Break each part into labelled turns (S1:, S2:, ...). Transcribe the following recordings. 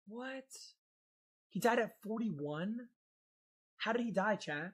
S1: What? He died at 41? How did he die, chat?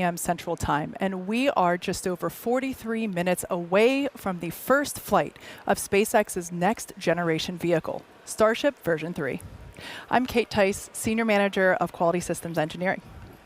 S2: p.m. Central Time, and we are just over 43 minutes away from the first flight of SpaceX's next generation vehicle, Starship version 3. I'm Kate Tice, Senior Manager of Quality Systems Engineering.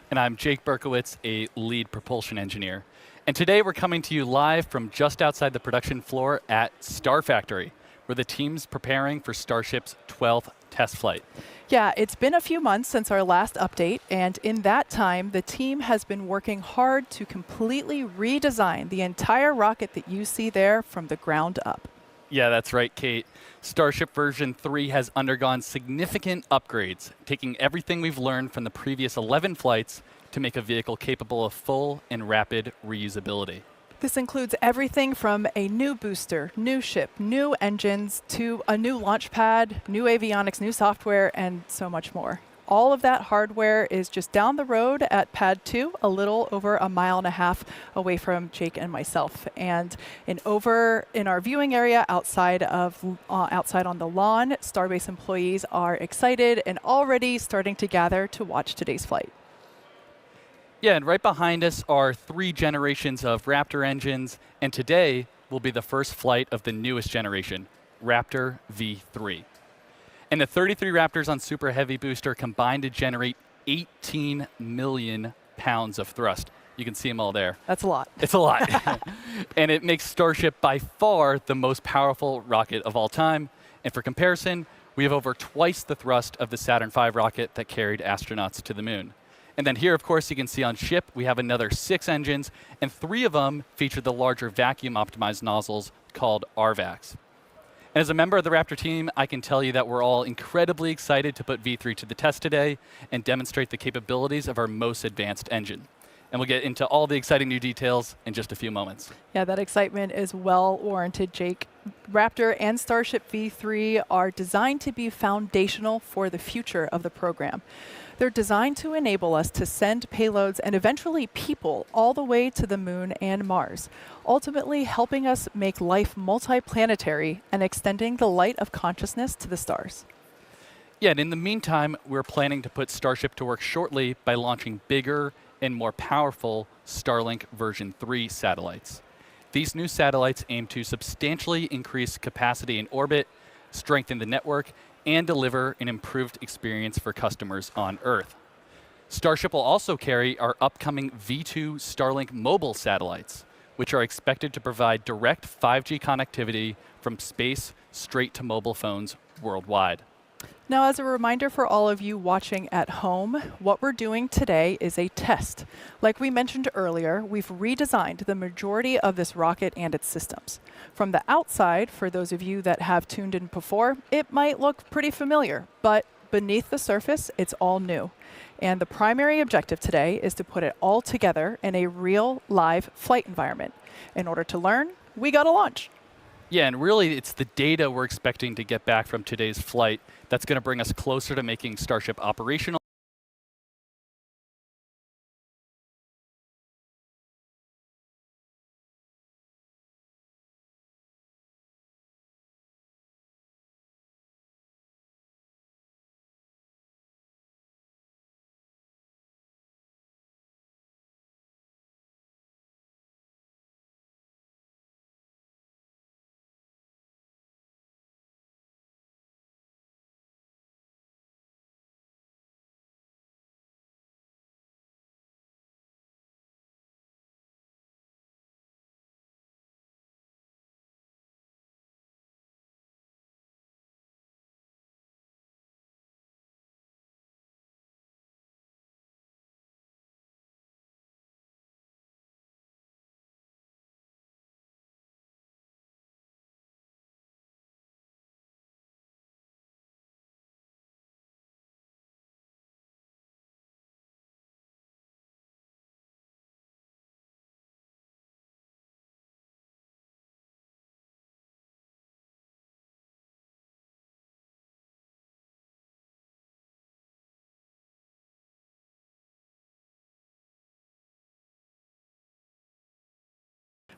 S3: And I'm Jake Berkowitz, a lead propulsion engineer. And today we're coming to you live from just outside the production floor at Star Factory, where the team's preparing for Starship's 12th test flight.
S2: Yeah, it's been a few months since our last update, and in that time, the team has been working hard to completely redesign the entire rocket that you see there from the ground up.
S3: Yeah, that's right, Kate. Starship version 3 has undergone significant upgrades, taking everything we've learned from the previous 11 flights to make a vehicle capable of full and rapid reusability.
S2: This includes everything from a new booster, new ship, new engines, to a new launch pad, new avionics, new software, and so much more. All of that hardware is just down the road at Pad 2, a little over 1.5 miles away from Jake and myself. And in our viewing area outside on the lawn, Starbase employees are excited and already starting to gather to watch today's flight.
S3: Yeah, and right behind us are 3 generations of Raptor engines, and today will be the first flight of the newest generation, Raptor V3. And the 33 Raptors on Super Heavy booster combined to generate 18 million pounds of thrust. You can see them all there.
S2: That's a lot.
S3: It's a lot. And it makes Starship by far the most powerful rocket of all time. And for comparison, we have over twice the thrust of the Saturn V rocket that carried astronauts to the moon. And then here, of course, you can see on ship, we have another 6 engines, and 3 of them feature the larger vacuum-optimized nozzles called RVACs. And as a member of the Raptor team, I can tell you that we're all incredibly excited to put V3 to the test today and demonstrate the capabilities of our most advanced engine. And we'll get into all the exciting new details in just a few moments.
S2: Yeah, that excitement is well warranted, Jake. Raptor and Starship V3 are designed to be foundational for the future of the program. They're designed to enable us to send payloads and eventually people all the way to the moon and Mars, ultimately helping us make life multiplanetary and extending the light of consciousness to the stars.
S3: Yeah, and in the meantime, we're planning to put Starship to work shortly by launching bigger and more powerful Starlink version 3 satellites. These new satellites aim to substantially increase capacity in orbit, strengthen the network, and deliver an improved experience for customers on Earth. Starship will also carry our upcoming V2 Starlink mobile satellites, which are expected to provide direct 5G connectivity from space straight to mobile phones worldwide.
S2: Now, as a reminder for all of you watching at home, what we're doing today is a test. Like we mentioned earlier, we've redesigned the majority of this rocket and its systems. From the outside, for those of you that have tuned in before, it might look pretty familiar, but beneath the surface, it's all new. And the primary objective today is to put it all together in a real, live flight environment. In order to learn, we gotta launch.
S3: Yeah, and really it's the data we're expecting to get back from today's flight that's going to bring us closer to making Starship operational.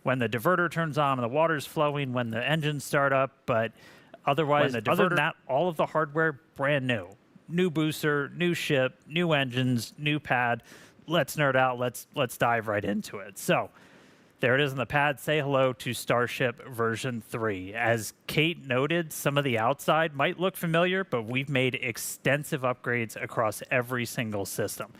S4: When the diverter turns on and the water's flowing, when the engines start up, but otherwise, other than that, all of the hardware brand new. New booster, new ship, new engines, new pad. let's nerd out. Let's dive right into it. So there it is on the pad. Say hello to Starship version 3. As Kate noted, some of the outside might look familiar, but we've made extensive upgrades across every single system.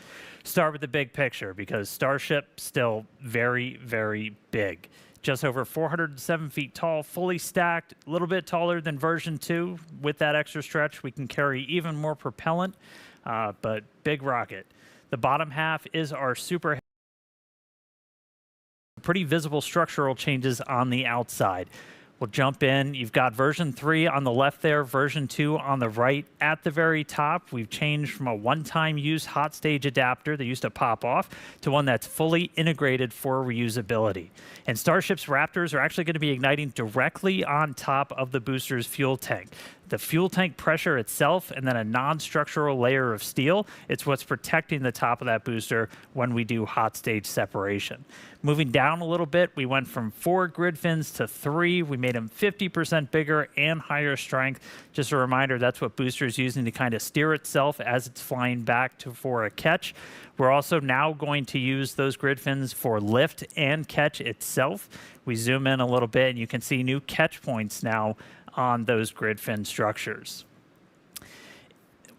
S4: Start with the big picture, because Starship still very, very big. Just over 407 feet tall, fully stacked, a little bit taller than version 2. With that extra stretch, we can carry even more propellant, but big rocket. The bottom half is our super pretty visible structural changes on the outside. We'll jump in. You've got version 3 on the left there, version 2 on the right. At the very top, we've changed from a one-time use hot stage adapter that used to pop off to one that's fully integrated for reusability. And Starship's Raptors are actually going to be igniting directly on top of the booster's fuel tank. The fuel tank pressure itself and then a non-structural layer of steel, it's what's protecting the top of that booster when we do hot stage separation. Moving down a little bit, we went from 4 grid fins to 3. We made them 50% bigger and higher strength. Just a reminder, that's what booster is using to kind of steer itself as it's flying back for a catch. We're also now going to use those grid fins for lift and catch itself. We zoom in a little bit and you can see new catch points now on those grid fin structures.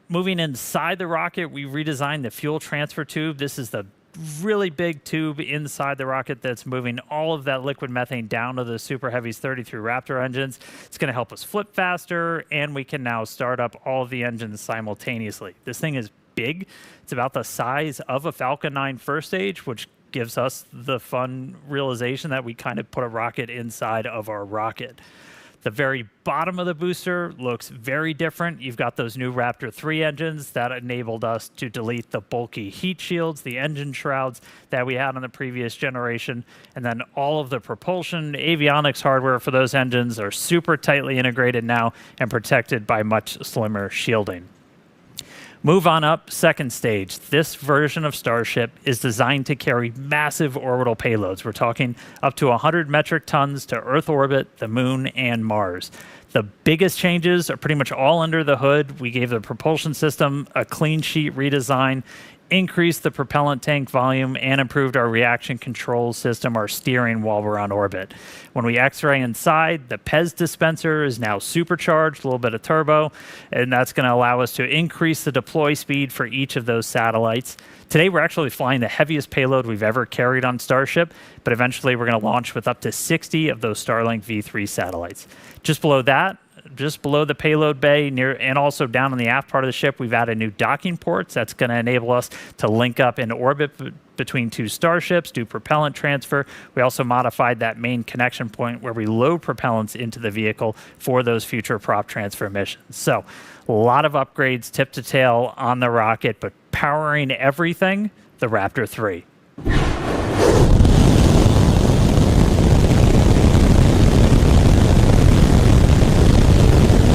S4: Moving inside the rocket, we redesigned the fuel transfer tube. This is the really big tube inside the rocket that's moving all of that liquid methane down to the Super Heavy's 33 Raptor engines. It's going to help us flip faster, and we can now start up all of the engines simultaneously. This thing is big. It's about the size of a Falcon 9 first stage, which gives us the fun realization that we kind of put a rocket inside of our rocket. The very bottom of the booster looks very different. You've got those new Raptor 3 engines that enabled us to delete the bulky heat shields, the engine shrouds that we had on the previous generation, and then all of the propulsion, avionics hardware for those engines are super tightly integrated now and protected by much slimmer shielding. Move on up, second stage. This version of Starship is designed to carry massive orbital payloads. We're talking up to 100 metric tons to Earth orbit, the Moon, and Mars. The biggest changes are pretty much all under the hood. We gave the propulsion system a clean sheet redesign, increased the propellant tank volume, and improved our reaction control system, our steering while we're on orbit. When we X-ray inside, the PEZ dispenser is now supercharged, a little bit of turbo, and that's going to allow us to increase the deploy speed for each of those satellites. Today, we're actually flying the heaviest payload we've ever carried on Starship, but eventually we're going to launch with up to 60 of those Starlink V3 satellites. Just below that, just below the payload bay near, and also down on the aft part of the ship, we've added new docking ports. That's going to enable us to link up in orbit between 2 starships, do propellant transfer. We also modified that main connection point where we load propellants into the vehicle for those future prop transfer missions. So a lot of upgrades tip to tail on the rocket, but powering everything, the Raptor 3.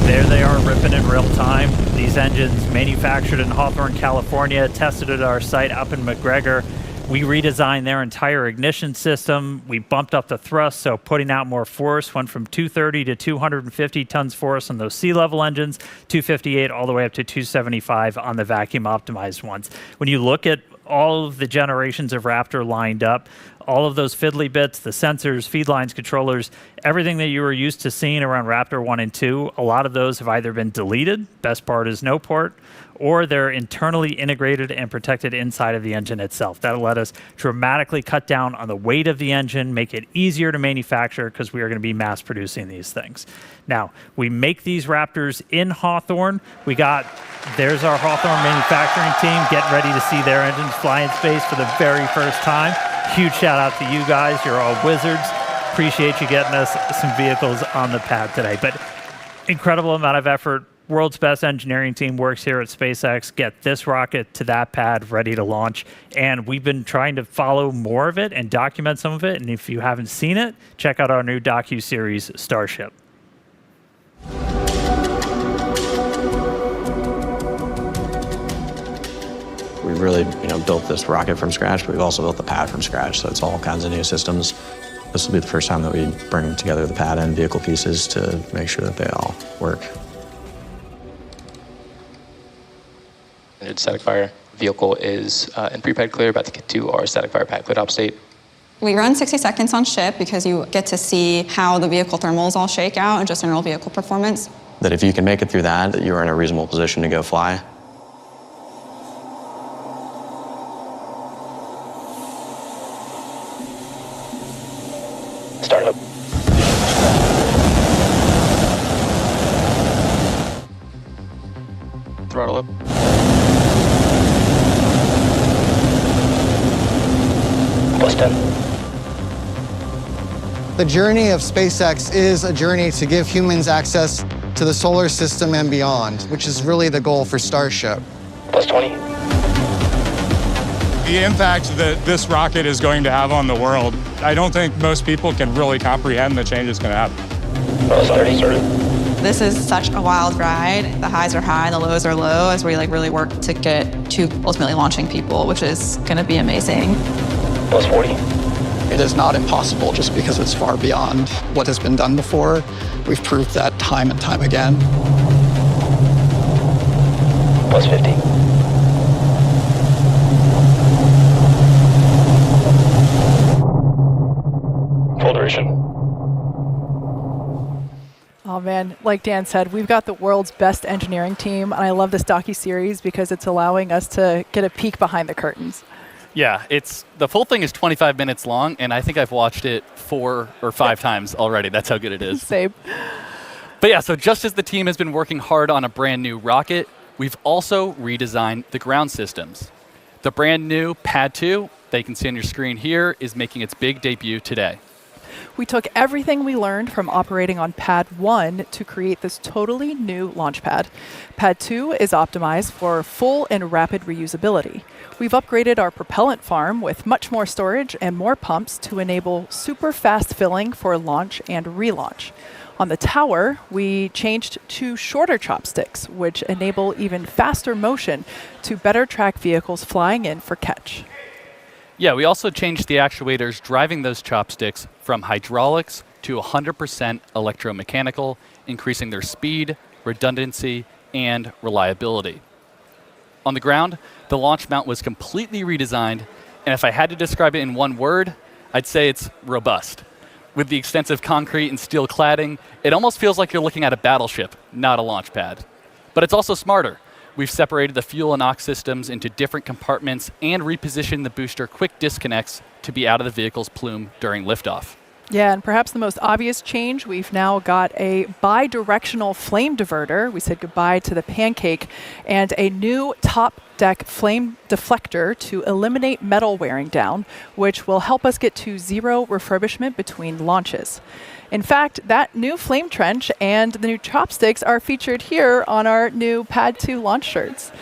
S4: There they are, ripping in real time. These engines manufactured in Hawthorne, California, tested at our site up in McGregor. We redesigned their entire ignition system. We bumped up the thrust, so putting out more force, went from 230 to 250 tons force on those sea-level engines, 258 all the way up to 275 on the vacuum-optimized ones. When you look at all of the generations of Raptor lined up, all of those fiddly bits, the sensors, feed lines, controllers, everything that you were used to seeing around Raptor 1 and 2, a lot of those have either been deleted, best part is no port, or they're internally integrated and protected inside of the engine itself. That'll let us dramatically cut down on the weight of the engine, make it easier to manufacture because we are going to be mass producing these things. Now, we make these Raptors in Hawthorne. There's our Hawthorne manufacturing team getting ready to see their engines fly in space for the very first time. Huge shout out to you guys. You're all wizards. Appreciate you getting us some vehicles on the pad today. But incredible amount of effort. World's best engineering team works here at SpaceX. Get this rocket to that pad ready to launch. And we've been trying to follow more of it and document some of it. And if you haven't seen it, check out our new docu-series, Starship.
S5: We really, built this rocket from scratch, but we've also built the pad from scratch, so it's all kinds of new systems. This will be the first time that we bring together the pad and vehicle pieces to make sure that they all work.
S6: Static fire. Vehicle is in pre-pad clear, about to get to our static fire pad clear top state.
S7: We run 60 seconds on ship because you get to see how the vehicle thermals all shake out and just general vehicle performance.
S5: That if you can make it through that you're in a reasonable position to go fly.
S6: Start up. Throttle up. Plus 10.
S8: The journey of SpaceX is a journey to give humans access to the solar system and beyond, which is really the goal for Starship.
S6: Plus 20.
S9: The impact that this rocket is going to have on the world, I don't think most people can really comprehend the change it's going to have.
S6: Plus 30.
S7: This is such a wild ride. The highs are high, the lows are low, as we really work to get to ultimately launching people, which is going to be amazing.
S6: Plus 40.
S8: It is not impossible just because it's far beyond what has been done before. We've proved that time and time again.
S6: Plus 50. Full duration.
S2: Oh man, like Dan said, we've got the world's best engineering team, and I love this docu-series because it's allowing us to get a peek behind the curtains.
S3: Yeah, the full thing is 25 minutes long, and I think I've watched it 4 or 5 times already. That's how good it is.
S2: Same.
S3: But yeah, so just as the team has been working hard on a brand new rocket, we've also redesigned the ground systems. The brand new Pad 2 that you can see on your screen here is making its big debut today.
S2: We took everything we learned from operating on Pad 1 to create this totally new launch pad. Pad 2 is optimized for full and rapid reusability. We've upgraded our propellant farm with much more storage and more pumps to enable super fast filling for launch and relaunch. On the tower, we changed to shorter chopsticks, which enable even faster motion to better track vehicles flying in for catch.
S3: Yeah, we also changed the actuators driving those chopsticks from hydraulics to 100% electromechanical, increasing their speed, redundancy, and reliability. On the ground, the launch mount was completely redesigned, and if I had to describe it in one word, I'd say it's robust. With the extensive concrete and steel cladding, it almost feels like you're looking at a battleship, not a launch pad. But it's also smarter. We've separated the fuel and ox systems into different compartments and repositioned the booster quick disconnects to be out of the vehicle's plume during liftoff.
S2: Yeah, and perhaps the most obvious change, we've now got a bi-directional flame diverter. We said goodbye to the pancake, and a new top deck flame deflector to eliminate metal wearing down, which will help us get to zero refurbishment between launches. In fact, that new flame trench and the new chopsticks are featured here on our new Pad 2 launch shirts.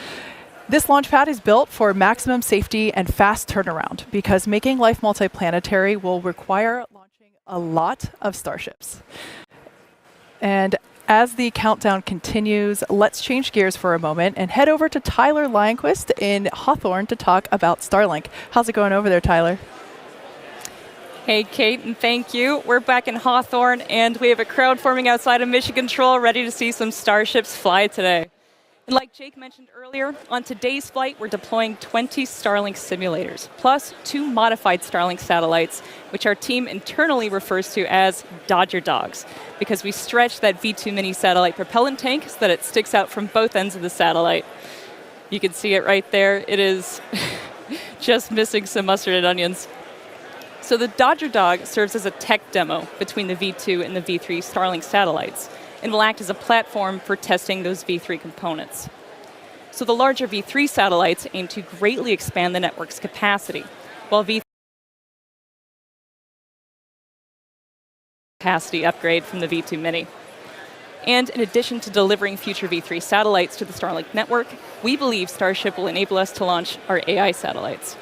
S2: This launch pad is built for maximum safety and fast turnaround because making life multiplanetary will require launching a lot of Starships. And as the countdown continues, let's change gears for a moment and head over to Tyler Lionquist in Hawthorne to talk about Starlink. How's it going over there, Tyler?
S10: Hey, Kate, and thank you. We're back in Hawthorne, and we have a crowd forming outside of Mission Control ready to see some Starships fly today. And like Jake mentioned earlier, on today's flight, we're deploying 20 Starlink simulators, plus 2 modified Starlink satellites, which our team internally refers to as Dodger Dogs, because we stretch that V2 mini satellite propellant tank so that it sticks out from both ends of the satellite. You can see it right there. It is just missing some mustard and onions. So the Dodger Dog serves as a tech demo between the V2 and the V3 Starlink satellites, and will act as a platform for testing those V3 components. So the larger V3 satellites aim to greatly expand the network's capacity, while V3 capacity upgrade from the V2 Mini. And in addition to delivering future V3 satellites to the Starlink network, we believe Starship will enable us to launch our AI satellites.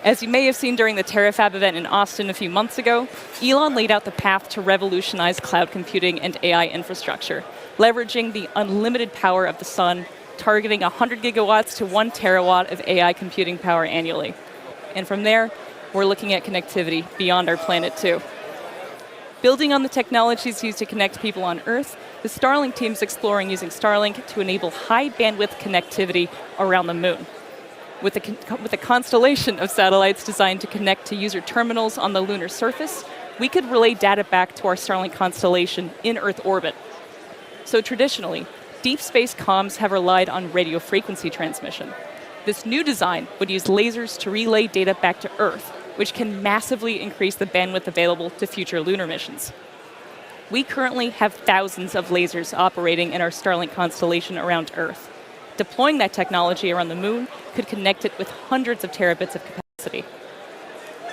S10: As you may have seen during the TerraFab event in Austin a few months ago, Elon laid out the path to revolutionize cloud computing and AI infrastructure, leveraging the unlimited power of the sun, targeting 100 gigawatts to 1 terawatt of AI computing power annually. And from there, we're looking at connectivity beyond our planet too. Building on the technologies used to connect people on Earth, the Starlink team is exploring using Starlink to enable high-bandwidth connectivity around the moon. With a constellation of satellites designed to connect to user terminals on the lunar surface, we could relay data back to our Starlink constellation in Earth orbit. So traditionally, deep space comms have relied on radio frequency transmission. This new design would use lasers to relay data back to Earth, which can massively increase the bandwidth available to future lunar missions. We currently have thousands of lasers operating in our Starlink constellation around Earth. Deploying that technology around the moon could connect it with hundreds of terabits of capacity.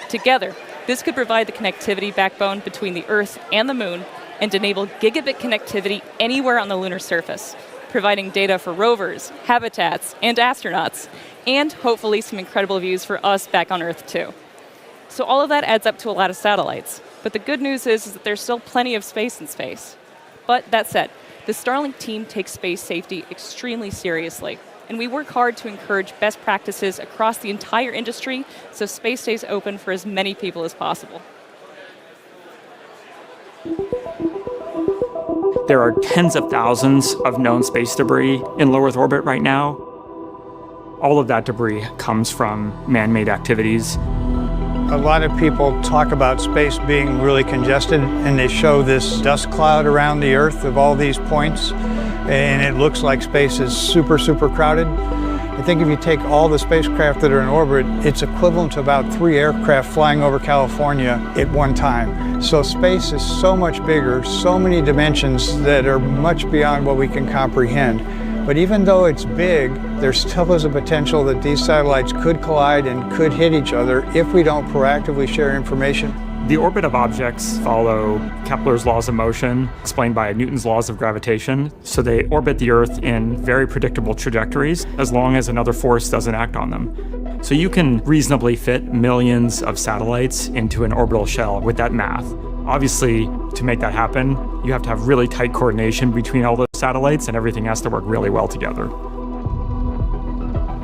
S10: Together, this could provide the connectivity backbone between the Earth and the moon and enable gigabit connectivity anywhere on the lunar surface, providing data for rovers, habitats, and astronauts, and hopefully some incredible views for us back on Earth too. So all of that adds up to a lot of satellites. But the good news is that there's still plenty of space in space. But that said, the Starlink team takes space safety extremely seriously. And we work hard to encourage best practices across the entire industry so space stays open for as many people as possible.
S11: There are tens of thousands of known space debris in low Earth orbit right now. All of that debris comes from man-made activities.
S12: A lot of people talk about space being really congested, and they show this dust cloud around the Earth of all these points, and it looks like space is super, super crowded. I think if you take all the spacecraft that are in orbit, it's equivalent to about 3 aircraft flying over California at one time. So space is so much bigger, so many dimensions that are much beyond what we can comprehend. But even though it's big, there still is a potential that these satellites could collide and could hit each other if we don't proactively share information.
S11: The orbit of objects follow Kepler's laws of motion, explained by Newton's laws of gravitation. So they orbit the Earth in very predictable trajectories as long as another force doesn't act on them. So you can reasonably fit millions of satellites into an orbital shell with that math. Obviously, to make that happen, you have to have really tight coordination between all those satellites, and everything has to work really well together.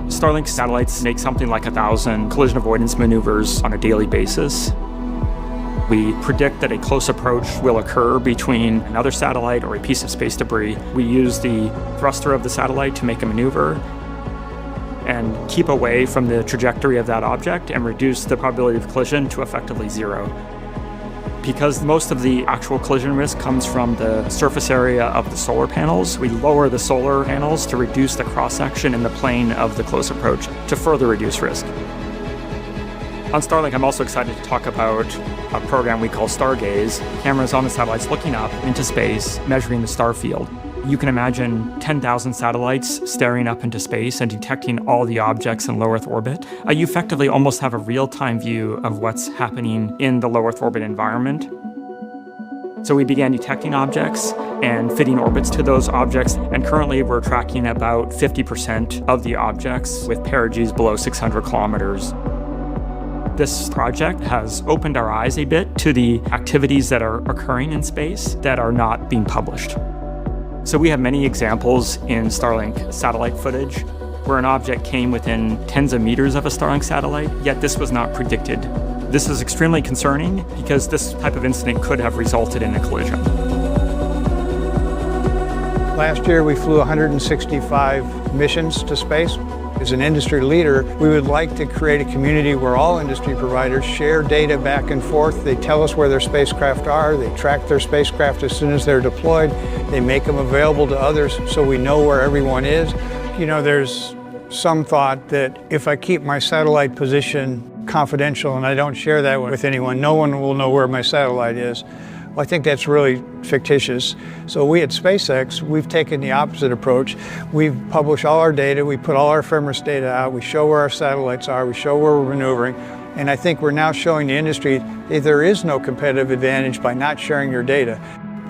S11: Starlink satellites make something like 1,000 collision avoidance maneuvers on a daily basis. We predict that a close approach will occur between another satellite or a piece of space debris. We use the thruster of the satellite to make a maneuver and keep away from the trajectory of that object and reduce the probability of collision to effectively zero. Because most of the actual collision risk comes from the surface area of the solar panels, we lower the solar panels to reduce the cross-section in the plane of the close approach to further reduce risk. On Starlink, I'm also excited to talk about a program we call Stargaze. Cameras on the satellites looking up into space, measuring the star field. You can imagine 10,000 satellites staring up into space and detecting all the objects in low Earth orbit. You effectively almost have a real-time view of what's happening in the low Earth orbit environment. So we began detecting objects and fitting orbits to those objects, and currently we're tracking about 50% of the objects with perigees below 600 kilometers. This project has opened our eyes a bit to the activities that are occurring in space that are not being published. So we have many examples in Starlink satellite footage where an object came within tens of meters of a Starlink satellite, yet this was not predicted. This is extremely concerning because this type of incident could have resulted in a collision.
S12: Last year, we flew 165 missions to space. As an industry leader, we would like to create a community where all industry providers share data back and forth. They tell us where their spacecraft are, they track their spacecraft as soon as they're deployed, they make them available to others so we know where everyone is. You know, there's some thought that if I keep my satellite position confidential and I don't share that with anyone, no one will know where my satellite is. Well, I think that's really fictitious. So we at SpaceX, we've taken the opposite approach. We've published all our data, we put all our ephemeris data out, we show where our satellites are, we show where we're maneuvering, and I think we're now showing the industry that there is no competitive advantage by not sharing your data.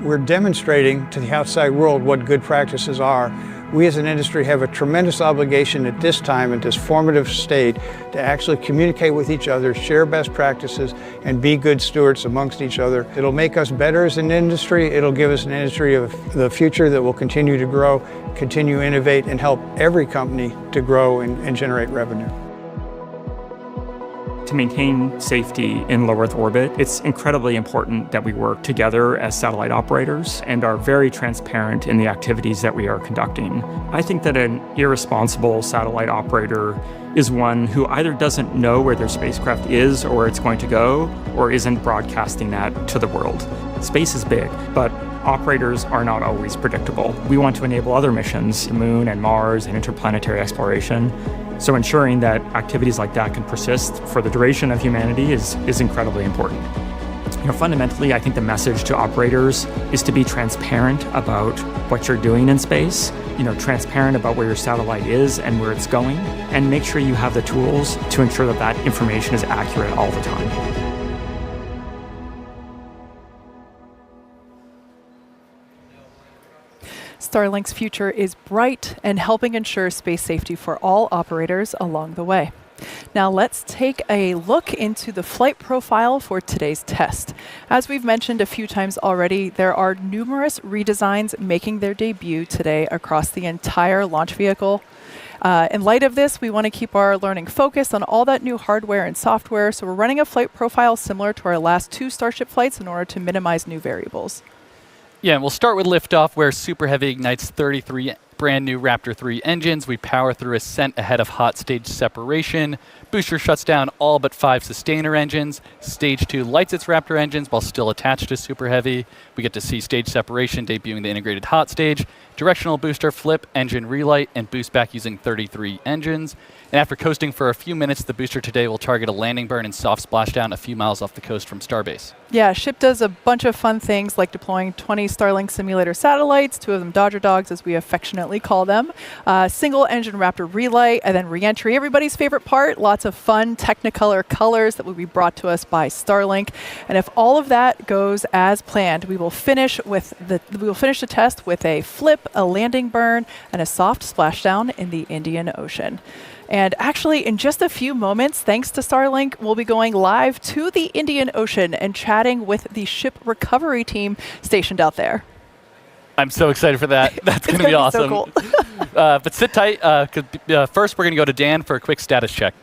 S12: We're demonstrating to the outside world what good practices are. We as an industry have a tremendous obligation at this time, at this formative state, to actually communicate with each other, share best practices, and be good stewards amongst each other. It'll make us better as an industry. It'll give us an industry of the future that will continue to grow, continue to innovate, and help every company to grow and generate revenue.
S11: To maintain safety in low Earth orbit, it's incredibly important that we work together as satellite operators and are very transparent in the activities that we are conducting. I think that an irresponsible satellite operator is one who either doesn't know where their spacecraft is or where it's going to go, or isn't broadcasting that to the world. Space is big, but operators are not always predictable. We want to enable other missions, the Moon and Mars and interplanetary exploration. So ensuring that activities like that can persist for the duration of humanity is incredibly important. Fundamentally, I think the message to operators is to be transparent about what you're doing in space, transparent about where your satellite is and where it's going, and make sure you have the tools to ensure that that information is accurate all the time.
S2: Starlink's future is bright and helping ensure space safety for all operators along the way. Now let's take a look into the flight profile for today's test. As we've mentioned a few times already, there are numerous redesigns making their debut today across the entire launch vehicle. In light of this, we want to keep our learning focused on all that new hardware and software, so we're running a flight profile similar to our last 2 Starship flights in order to minimize new variables.
S3: Yeah, and we'll start with liftoff, where Super Heavy ignites 33 brand new Raptor 3 engines. We power through ascent ahead of hot stage separation. Booster shuts down all but 5 sustainer engines. Stage 2 lights its Raptor engines while still attached to Super Heavy. We get to see stage separation debuting the integrated hot stage. Directional booster flip, engine relight, and boost back using 33 engines. And after coasting for a few minutes, the booster today will target a landing burn and soft splashdown a few miles off the coast from Starbase.
S2: Yeah, Ship does a bunch of fun things like deploying 20 Starlink simulator satellites, 2 of them Dodger Dogs as we affectionately call them, single engine Raptor relight, and then re-entry. Everybody's favorite part, lots of fun Technicolor colors that will be brought to us by Starlink. And if all of that goes as planned, we will finish the test with a flip, a landing burn, and a soft splashdown in the Indian Ocean. And actually, in just a few moments, thanks to Starlink, we'll be going live to the Indian Ocean and chatting with the ship recovery team stationed out there.
S3: I'm so excited for that. That's going to be awesome.
S2: So cool.
S3: But sit tight, 'cause, first we're going to go to Dan for a quick status check.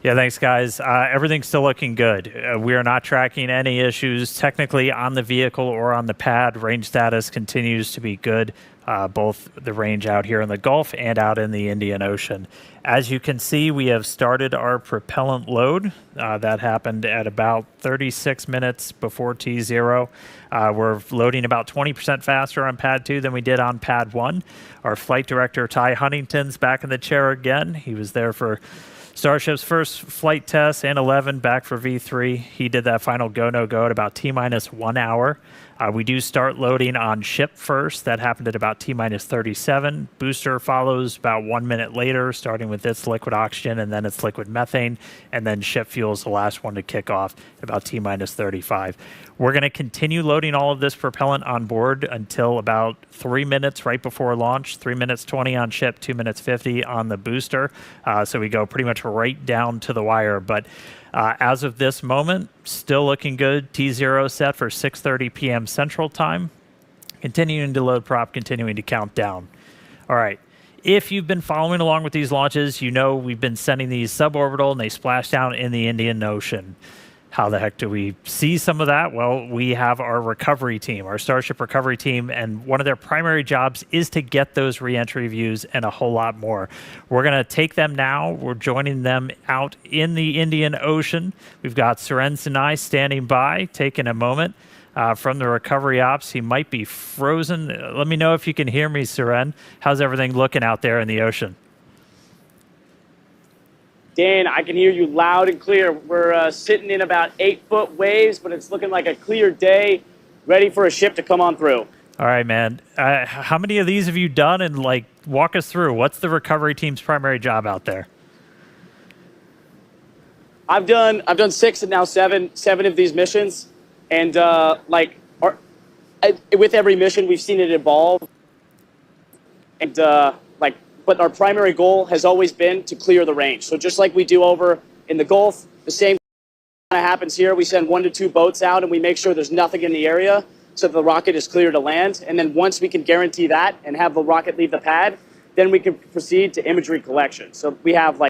S4: Yeah, thanks, guys. Everything's still looking good. We are not tracking any issues technically on the vehicle or on the pad. Range status continues to be good, both the range out here in the Gulf and out in the Indian Ocean. As you can see, we have started our propellant load. That happened at about 36 minutes before T0. We're loading about 20% faster on Pad 2 than we did on Pad 1. Our flight director, Ty Huntington's back in the chair again. He was there for Starship's first flight test and 11 back for V3. He did that final go, no go at about T-minus 1 hour. We do start loading on ship first. That happened at about T-minus 37. Booster follows about 1 minute later, starting with its liquid oxygen and then its liquid methane. And then ship fuel is the last one to kick off at about T-minus 35. We're going to continue loading all of this propellant on board until about 3 minutes right before launch. 3 minutes 20 on ship, 2 minutes 50 on the booster. So we go pretty much right down to the wire. But as of this moment, still looking good. T0 set for 6:30 p.m. Central Time. Continuing to load prop, continuing to count down. All right. If you've been following along with these launches, you know we've been sending these suborbital and they splash down in the Indian Ocean. How the heck do we see some of that? Well, we have our recovery team, our Starship recovery team, and one of their primary jobs is to get those re-entry views and a whole lot more. We're going to take them now. We're joining them out in the Indian Ocean. We've got Suren Sinai standing by, taking a moment from the recovery ops. He might be frozen. Let me know if you can hear me, Suren. How's everything looking out there in the ocean?
S13: Dan, I can hear you loud and clear. We're sitting in about 8-foot waves, but it's looking like a clear day, ready for a ship to come on through.
S4: All right, man. How many of these have you done? And walk us through. What's the recovery team's primary job out there?
S13: I've done 6 and now 7 of these missions, and with every mission, we've seen it evolve, and but our primary goal has always been to clear the range. So just like we do over in the Gulf, the same kind of happens here. We send 1 to 2 boats out and we make sure there's nothing in the area so the rocket is clear to land. And then once we can guarantee that and have the rocket leave the pad, then we can proceed to imagery collection. So we have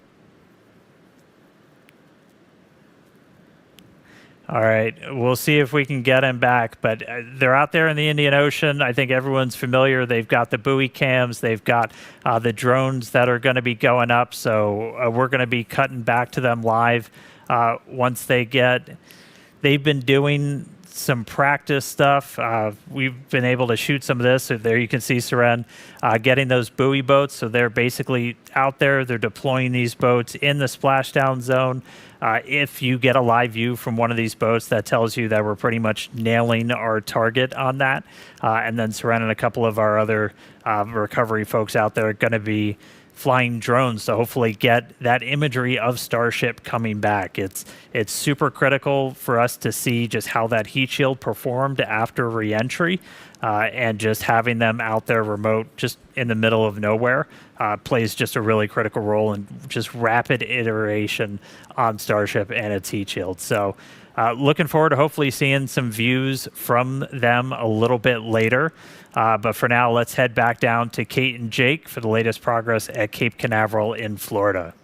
S4: All right, we'll see if we can get him back, but they're out there in the Indian Ocean. I think everyone's familiar. They've got the buoy cams. They've got the drones that are going to be going up, so we're going to be cutting back to them live once they get. They've been doing some practice stuff. We've been able to shoot some of this. So there you can see Seren getting those buoy boats. So they're basically out there. They're deploying these boats in the splashdown zone. If you get a live view from one of these boats, that tells you that we're pretty much nailing our target on that. And then Seren and a couple of our other recovery folks out there are going to be flying drones to hopefully get that imagery of Starship coming back. It's super critical for us to see just how that heat shield performed after reentry, and just having them out there remote, just in the middle of nowhere, plays just a really critical role in just rapid iteration on Starship and its heat shield. So looking forward to hopefully seeing some views from them a little bit later. But for now, let's head back down to Kate and Jake for the latest progress at Cape Canaveral in Florida.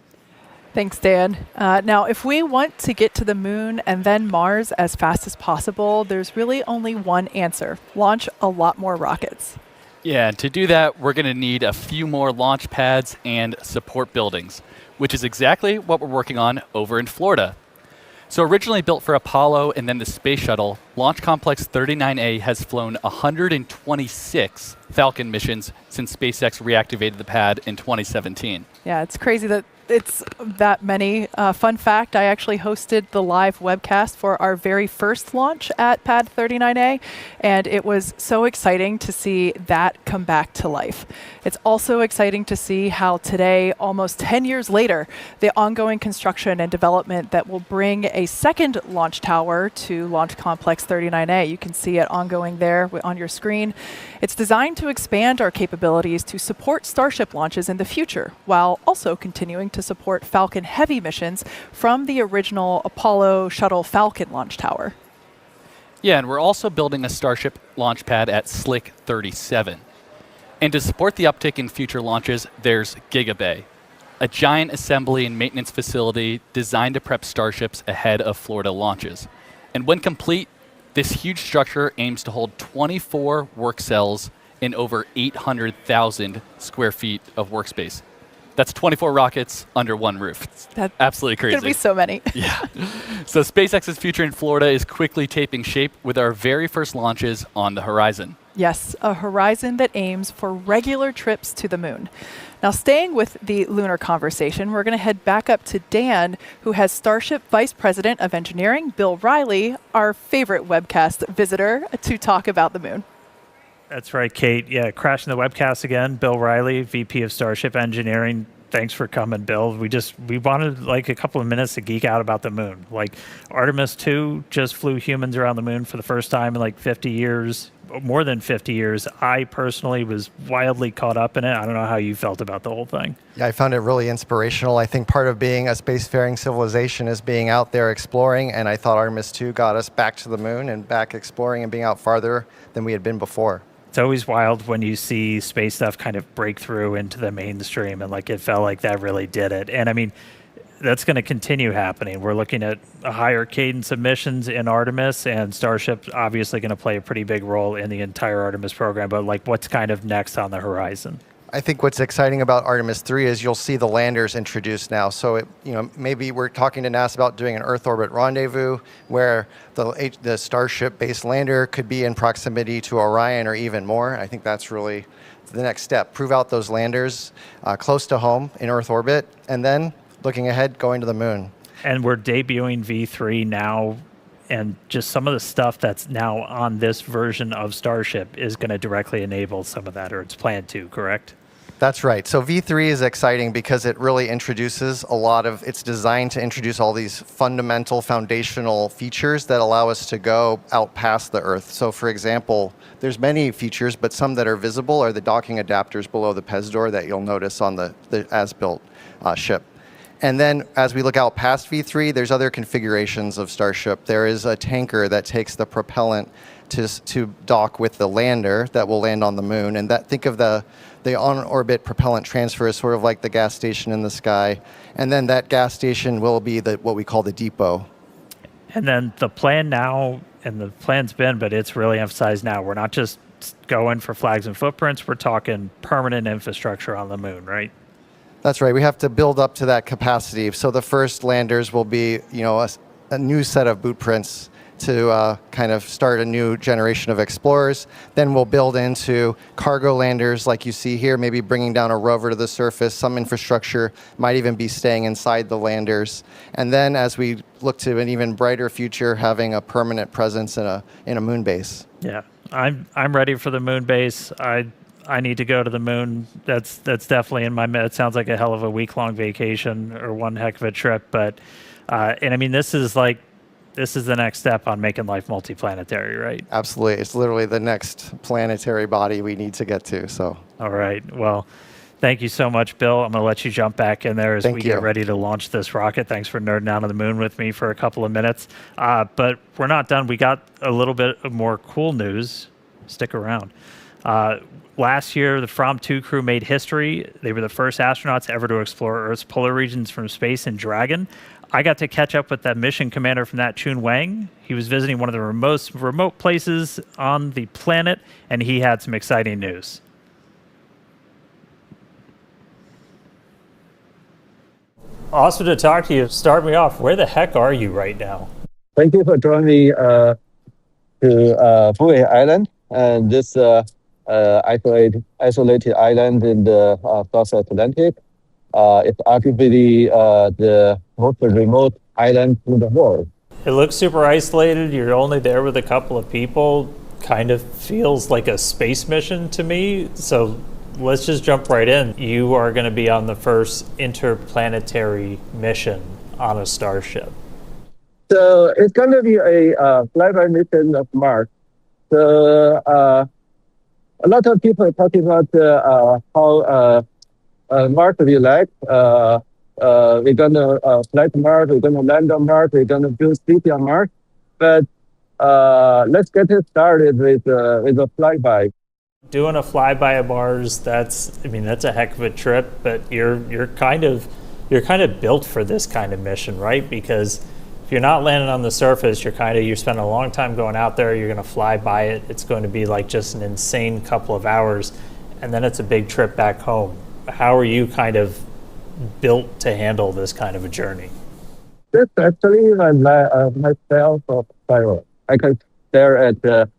S2: Thanks, Dan. Now, if we want to get to the moon and then Mars as fast as possible, there's really only one answer: launch a lot more rockets.
S3: Yeah, and to do that, we're going to need a few more launch pads and support buildings, which is exactly what we're working on over in Florida. So originally built for Apollo and then the Space Shuttle, Launch Complex 39A has flown 126 Falcon missions since SpaceX reactivated the pad in 2017.
S2: Yeah, it's crazy that it's that many. Fun fact, I actually hosted the live webcast for our very first launch at Pad 39A, and it was so exciting to see that come back to life. It's also exciting to see how today, almost 10 years later, the ongoing construction and development that will bring a second launch tower to Launch Complex 39A. You can see it ongoing there on your screen. It's designed to expand our capabilities to support Starship launches in the future, while also continuing to support Falcon Heavy missions from the original Apollo Shuttle Falcon launch tower.
S3: Yeah, and we're also building a Starship launch pad at Slick 37. And to support the uptick in future launches, there's Gigabay, a giant assembly and maintenance facility designed to prep Starships ahead of Florida launches. And when complete, this huge structure aims to hold 24 work cells in over 800,000 square feet of workspace. That's 24 rockets under one roof. That's absolutely crazy.
S2: Gonna be so many.
S3: Yeah. So SpaceX's future in Florida is quickly taking shape with our very first launches on the horizon.
S2: Yes, a horizon that aims for regular trips to the moon. Now, staying with the lunar conversation, we're going to head back up to Dan, who has Starship Vice President of Engineering, Bill Riley, our favorite webcast visitor, to talk about the moon.
S4: That's right, Kate. Yeah, crashing the webcast again. Bill Riley, VP of Starship Engineering. Thanks for coming, Bill. We wanted like a couple of minutes to geek out about the moon. Like Artemis 2 just flew humans around the moon for the first time in like 50 years, more than 50 years. I personally was wildly caught up in it. I don't know how you felt about the whole thing.
S14: Yeah, I found it really inspirational. I think part of being a spacefaring civilization is being out there exploring, and I thought Artemis 2 got us back to the moon and back exploring and being out farther than we had been before.
S4: It's always wild when you see space stuff kind of break through into the mainstream, and like it felt like that really did it. And I mean, that's going to continue happening. We're looking at a higher cadence of missions in Artemis, and Starship's obviously going to play a pretty big role in the entire Artemis program. But like, what's kind of next on the horizon?
S14: I think what's exciting about Artemis 3 is you'll see the landers introduced now. So maybe we're talking to NASA about doing an Earth orbit rendezvous where the Starship-based lander could be in proximity to Orion or even more. I think that's really the next step. Prove out those landers close to home in Earth orbit, and then looking ahead, going to the moon.
S4: And we're debuting V3 now, and just some of the stuff that's now on this version of Starship is going to directly enable some of that, or it's planned to, correct?
S14: That's right. So V3 is exciting because it really introduces it's designed to introduce all these fundamental foundational features that allow us to go out past the Earth. So for example, there's many features, but some that are visible are the docking adapters below the PES door that you'll notice on the as-built ship. And then as we look out past V3, there's other configurations of Starship. There is a tanker that takes the propellant to dock with the lander that will land on the moon. And think of the on-orbit propellant transfer as sort of like the gas station in the sky. And then that gas station will be what we call the depot.
S4: And then the plan now, and the plan's been, but it's really emphasized now, we're not just going for flags and footprints, we're talking permanent infrastructure on the moon, right?
S14: That's right. We have to build up to that capacity. So the first landers will be, a new set of boot prints to kind of start a new generation of explorers. Then we'll build into cargo landers like you see here, maybe bringing down a rover to the surface. Some infrastructure might even be staying inside the landers. And then as we look to an even brighter future, having a permanent presence in a moon base.
S4: Yeah, I'm ready for the moon base. I need to go to the moon. That's definitely in my it sounds like a hell of a week-long vacation or one heck of a trip. But and I mean, this is the next step on making life multiplanetary, right?
S14: Absolutely. It's literally the next planetary body we need to get to. So.
S4: All right. Well, thank you so much, Bill. I'm going to let you jump back in there as we get ready to launch this rocket. Thanks for nerding out on the moon with me for a couple of minutes. But we're not done. We got a little bit of more cool news. Stick around. Last year, the From 2 crew made history. They were the first astronauts ever to explore Earth's polar regions from space in Dragon. I got to catch up with that mission commander from that, Chun Wang. He was visiting one of the most remote places on the planet, and he had some exciting news. Awesome to talk to you. Start me off. Where the heck are you right now?
S15: Thank you for joining me to Fui Island, and this isolated island in the South Atlantic. It's arguably the most remote island in the world.
S4: It looks super isolated. You're only there with a couple of people. Kind of feels like a space mission to me. So let's just jump right in. You are going to be on the first interplanetary mission on a Starship.
S15: So it's going to be a flyby mission of Mars. So a lot of people are talking about how Mars will be like. We're going to fly to Mars, we're going to land on Mars, we're going to build city on Mars. But let's get it started with a flyby.
S4: Doing a flyby of Mars, that's a heck of a trip, but you're kind of built for this kind of mission, right? Because if you're not landing on the surface, you're spending a long time going out there, you're going to fly by it. It's going to be like just an insane couple of hours, and then it's a big trip back home. How are you kind of built to handle this kind of a journey?
S15: This actually my style of spiral. I can stare at the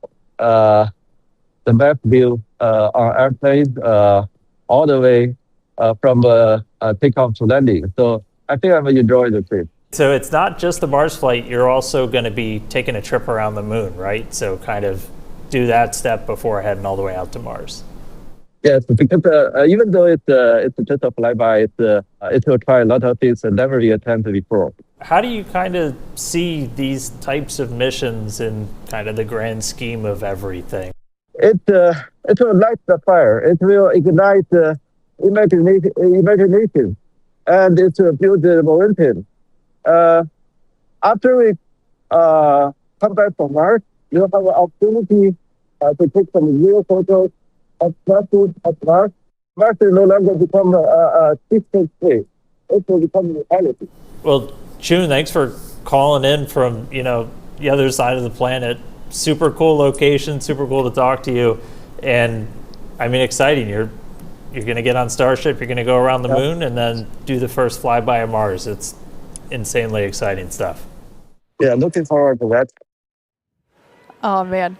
S15: map view on airplane all the way from takeoff to landing. So I think I'm enjoying the trip.
S4: So it's not just the Mars flight, you're also going to be taking a trip around the moon, right? So kind of do that step before heading all the way out to Mars.
S15: Yes, because even though it's just a flyby, it will try a lot of things that never been attempted before.
S4: How do you kind of see these types of missions in kind of the grand scheme of everything?
S15: It will light the fire. It will ignite imagination, and it will build the momentum. After we come back from Mars, you'll have an opportunity to take some real photos of Mars. Mars will no longer become a distant space. It will become reality.
S4: Well, Chun, thanks for calling in from the other side of the planet. Super cool location, super cool to talk to you, and exciting. You're going to get on Starship. You're going to go around the moon and then do the first flyby of Mars. It's insanely exciting stuff.
S15: Yeah, looking forward to that.
S2: Oh man,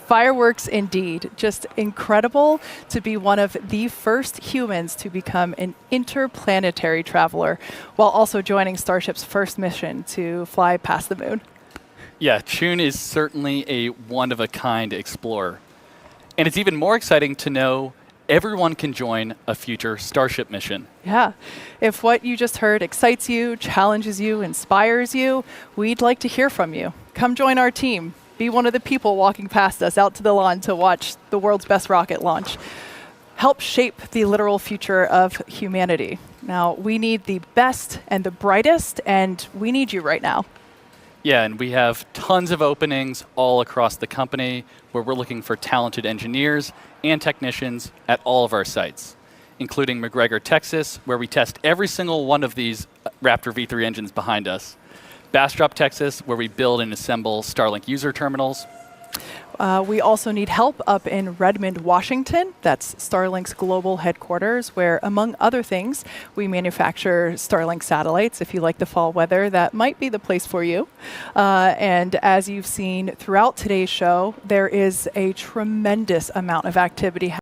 S2: fireworks indeed. Just incredible to be one of the first humans to become an interplanetary traveler while also joining Starship's first mission to fly past the moon.
S3: Yeah, Chun is certainly a one-of-a-kind explorer. And it's even more exciting to know everyone can join a future Starship mission.
S2: Yeah. If what you just heard excites you, challenges you, inspires you, we'd like to hear from you. Come join our team. Be one of the people walking past us out to the lawn to watch the world's best rocket launch. Help shape the literal future of humanity. Now, we need the best and the brightest, and we need you right now.
S3: Yeah, and we have tons of openings all across the company where we're looking for talented engineers and technicians at all of our sites, including McGregor, Texas, where we test every single one of these Raptor V3 engines behind us. Bastrop, Texas, where we build and assemble Starlink user terminals.
S2: We also need help up in Redmond, Washington. That's Starlink's global headquarters, where, among other things, we manufacture Starlink satellites. If you like the fall weather, that might be the place for you. And as you've seen throughout today's show, there is a tremendous amount of activity